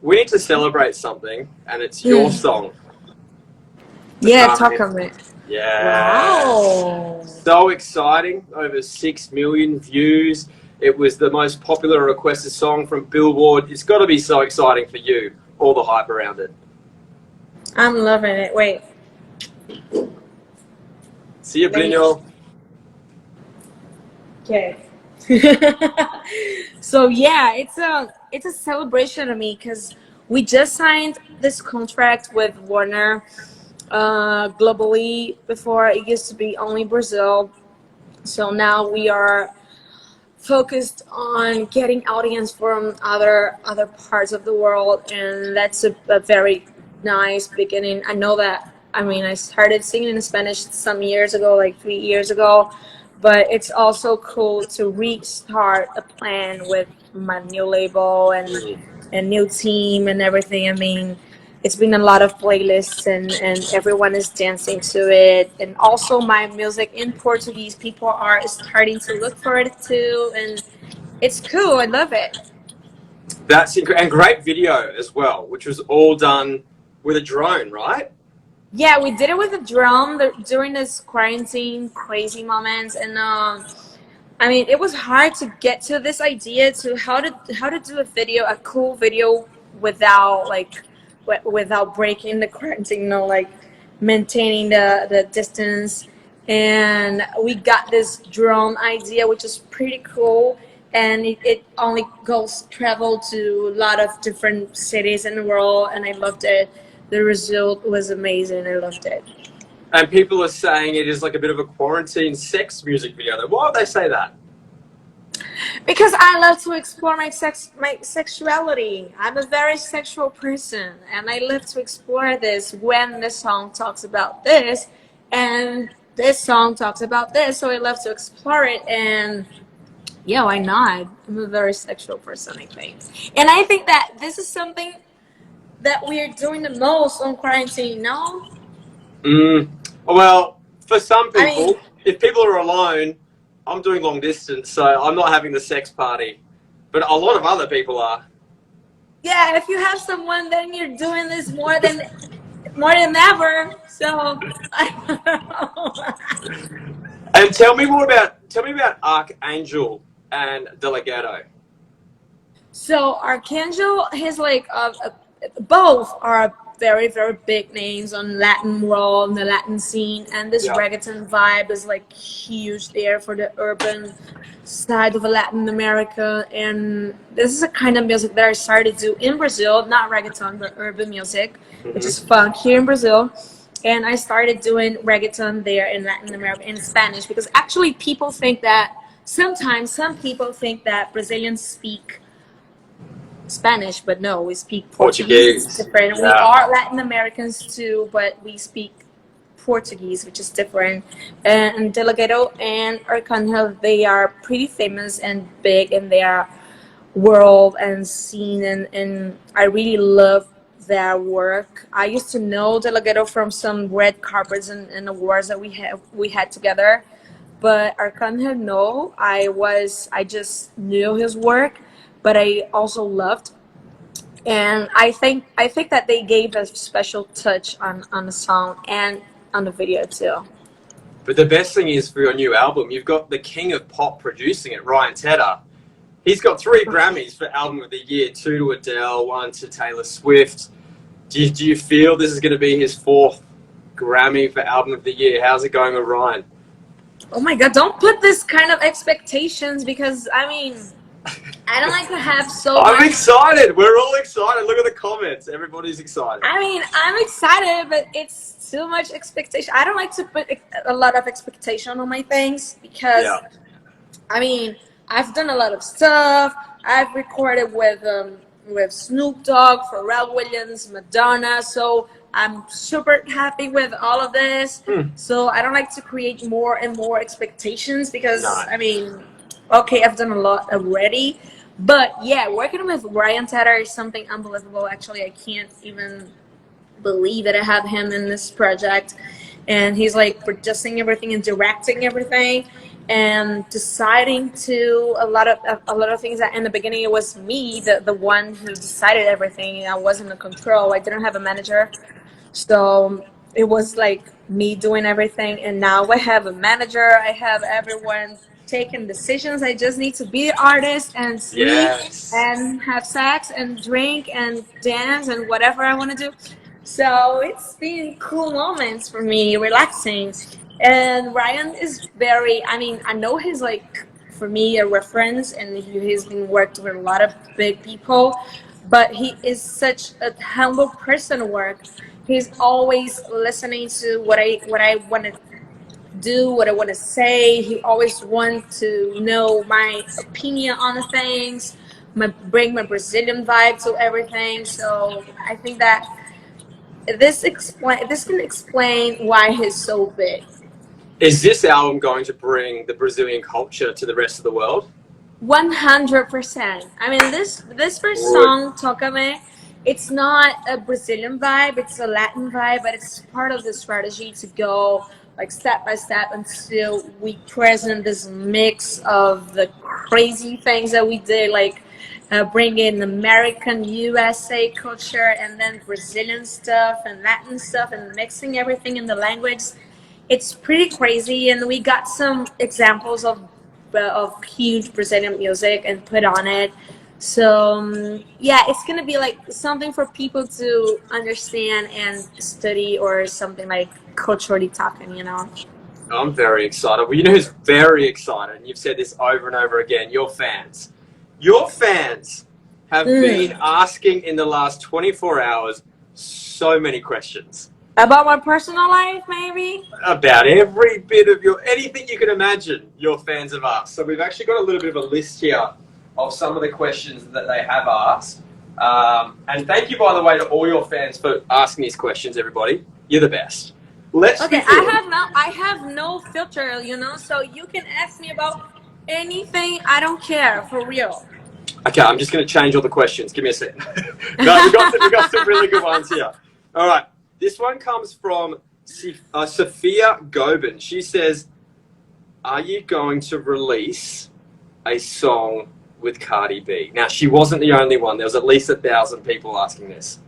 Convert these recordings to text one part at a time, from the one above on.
We need to celebrate something, and it's your song. Yeah, talk of it. Yeah. Wow. So exciting. Over 6 million views. It was the most popular requested song from Billboard. It's got to be so exciting for you. All the hype around it. I'm loving it. Wait. See you, Blinho. Okay. So yeah, it's a celebration to me because we just signed this contract with Warner globally. Before it used to be only Brazil, so now we are focused on getting audience from other parts of the world, and that's a very nice beginning. I know that, I mean, I started singing in Spanish some years ago, like 3 years ago, but it's also cool to restart a plan with my new label and new team and everything. I mean, it's been a lot of playlists, and everyone is dancing to it. And also my music in Portuguese, people are starting to look for it too, and it's cool. I love it. That's incredible. And great video as well, which was all done with a drone, right? Yeah, we did it with a drone during this quarantine crazy moments, and I mean, it was hard to get to this idea to how to do a video, a cool video, without like without breaking the quarantine, you know, like maintaining the distance. And we got this drone idea, which is pretty cool, and it only goes travel to a lot of different cities in the world, and I loved it. The result was amazing. I loved it. And people are saying it is like a bit of a quarantine sex music video. Why would they say that? Because I love to explore my sexuality. I'm a very sexual person, and I love to explore this when the song talks about this, and this song talks about this. So I love to explore it, and yeah, why not? I'm a very sexual person, I think, and I think that this is something that we're doing the most on quarantine. No, Well, for some I mean, people, if people are alone, I'm doing long distance, so I'm not having the sex party. But a lot of other people are. yeah, if you have someone, then you're doing this more than ever. So I don't know. And tell me about Archangel and Delegato. So Archangel, he's like both are very very big names on Latin world, the Latin scene, and this Yeah. reggaeton vibe is like huge there for the urban side of Latin America. And this is a kind of music that I started to do in Brazil, not reggaeton but urban music, which is funk here in Brazil. And I started doing reggaeton there in Latin America in Spanish, because actually people think that sometimes some people think that Brazilians speak Spanish, but no, we speak Portuguese. It's different. Yeah. We are Latin Americans too, but we speak Portuguese, which is different. And Delegato and Arcangel, they are pretty famous and big in their world and scene, and I really love their work. I used to know Delegato from some red carpets and awards that we had together, but Arcangel, no, I just knew his work, but I also loved. And I think that they gave a special touch on the song and on the video too. But the best thing is, for your new album, you've got the king of pop producing it, Ryan Tedder. He's got 3 Grammys for Album of the Year, 2 to Adele, 1 to Taylor Swift. Do you feel this is going to be his 4th Grammy for Album of the Year? How's it going with Ryan? Oh my God, don't put this kind of expectations, because I mean, I don't like to have so I'm much. excited. We're all excited. Look at the comments. Everybody's excited. I mean, I'm excited, but it's too much expectation. I don't like to put a lot of expectation on my things, because Yeah. I mean, I've done a lot of stuff. I've recorded with Snoop Dogg, Pharrell Williams, Madonna, so I'm super happy with all of this. So I don't like to create more and more expectations, because No. I mean, okay, I've done a lot already. But yeah, working with Ryan Tedder is something unbelievable. Actually, I can't even believe that I have him in this project. And he's like producing everything and directing everything. and deciding to a lot of things that in the beginning it was me, the one who decided everything. I wasn't in control. I didn't have a manager, so it was like me doing everything. And now I have a manager. I have everyone taking decisions. I just need to be the artist and sleep Yes. and have sex and drink and dance and whatever I want to do. So it's been cool moments for me, relaxing. And Ryan is very, I mean, I know he's like, for me, a reference, and he's been worked with a lot of big people, but he is such a humble person to work. He's always listening to what I want to do, what I want to say. He always wants to know my opinion on the things, bring my Brazilian vibe to everything. So I think that this can explain why he's so big. Is this album going to bring the Brazilian culture to the rest of the world? 100%. I mean, this first Good. song, Tocame, it's not a Brazilian vibe, it's a Latin vibe, but it's part of the strategy to go like step by step until we present this mix of the crazy things that we did, like bring in American USA culture and then Brazilian stuff and Latin stuff and mixing everything in the language. It's pretty crazy, and we got some examples of huge Brazilian music and put on it. So yeah, it's gonna be like something for people to understand and study, or something like culturally talking, you know. I'm very excited. Well, you know who's very excited, and you've said this over and over again, your fans. Your fans have been asking in the last 24 hours so many questions. About my personal life, maybe. About every bit of anything you can imagine, your fans have asked. So we've actually got a little bit of a list here of some of the questions that they have asked. And thank you, by the way, to all your fans for asking these questions, everybody. You're the best. Let's Okay, begin. I have no filter, you know, so you can ask me about anything. I don't care, for real. Okay, I'm just going to change all the questions. Give me a second. No, we got some really good ones here. All right. This one comes from Sophia Gobin. She says, are you going to release a song with Cardi B? Now, she wasn't the only one. There was at least 1,000 people asking this.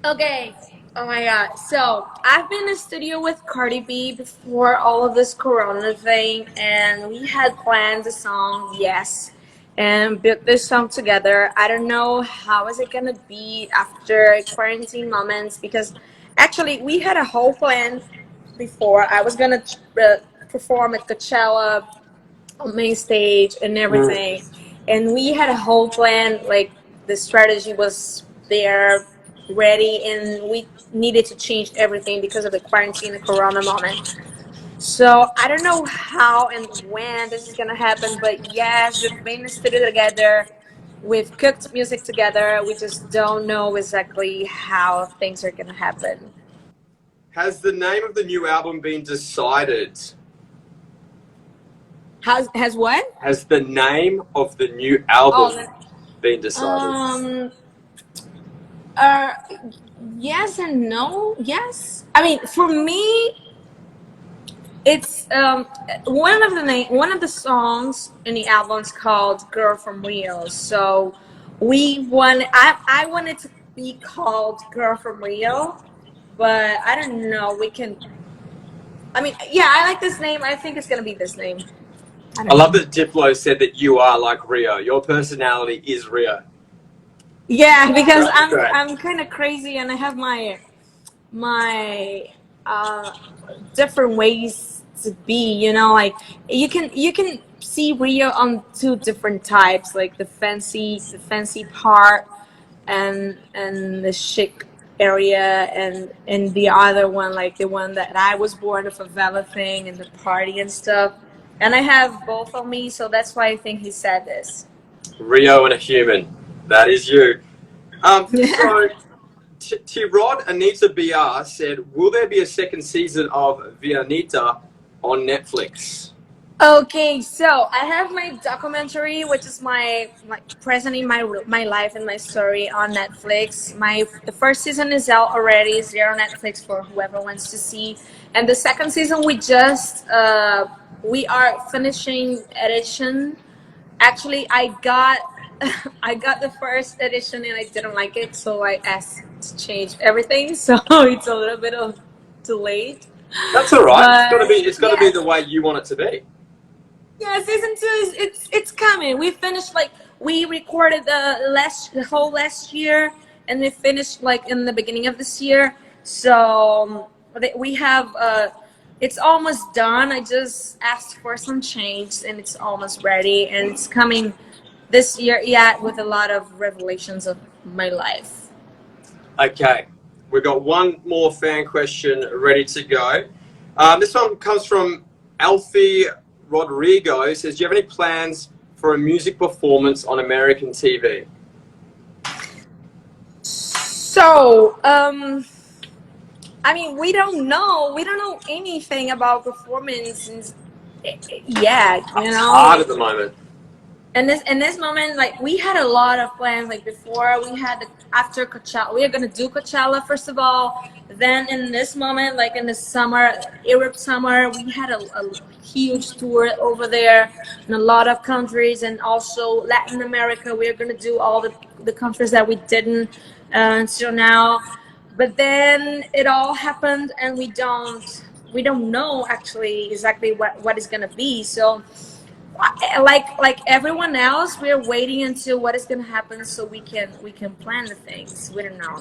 Okay. Oh my god. So I've been in the studio with Cardi B before all of this Corona thing, and we had planned a song, yes, and built this song together. I don't know how is it gonna be after quarantine moments, because actually we had a whole plan before. I was gonna perform at Coachella on main stage and everything, and we had a whole plan. Like the strategy was there, ready, and we needed to change everything because of the quarantine and Corona moment. So I don't know how and when this is gonna happen, but yes, we've been in the studio together. We've cooked music together. We just don't know exactly how things are gonna happen. Has the name of the new album been decided? Has what? Has the name of the new album been decided? Uh, yes and no. Yes, I mean, for me, it's one of the songs in the album's called "Girl from Rio." So I wanted to be called "Girl from Rio," but I don't know. We can. I mean, yeah, I like this name. I think it's gonna be this name. I love that Diplo said that you are like Rio. Your personality is Rio. Yeah, because Right. I'm kind of crazy, and I have my different ways to be. You know, like you can see Rio on two different types, like the fancy part, and the chic area, and the other one, like the one that I was born, the favela thing and the party and stuff. And I have both of me, so that's why I think he said this. Rio and a human. That is you. So, T-Rod Anitta BR said, will there be a second season of Vai Anitta on Netflix? Okay, so I have my documentary, which is my presenting my life and my story on Netflix. The first season is out already. It's there on Netflix for whoever wants to see. And the second season, we are finishing edition. Actually, I got I got the first edition and I didn't like it, so I asked to change everything. So it's a little bit of delayed, That's all right. It's got to but be. It's got to be yeah, the way you want it to be. yeah. Season 2 is it's coming. We finished like we recorded the whole last year, and we finished like in the beginning of this year. So we have it's almost done. I just asked for some change, and it's almost ready, and it's coming this year, yeah, with a lot of revelations of my life. Okay, we've got one more fan question ready to go. This one comes from Alfie Rodrigo. He says, "Do you have any plans for a music performance on American TV?" So, I mean, we don't know. We don't know anything about performance yet. You It's know, hard at the moment. in this moment, like we had a lot of plans. Like before, we had after Coachella, we are gonna do Coachella first of all. Then in this moment, like in the summer, Europe summer, we had a huge tour over there in a lot of countries, and also Latin America. We are gonna do all the countries that we didn't until now. But then it all happened, and we don't know actually exactly what is gonna be. So like everyone else, we're waiting until what is going to happen so we can plan the things. We don't know.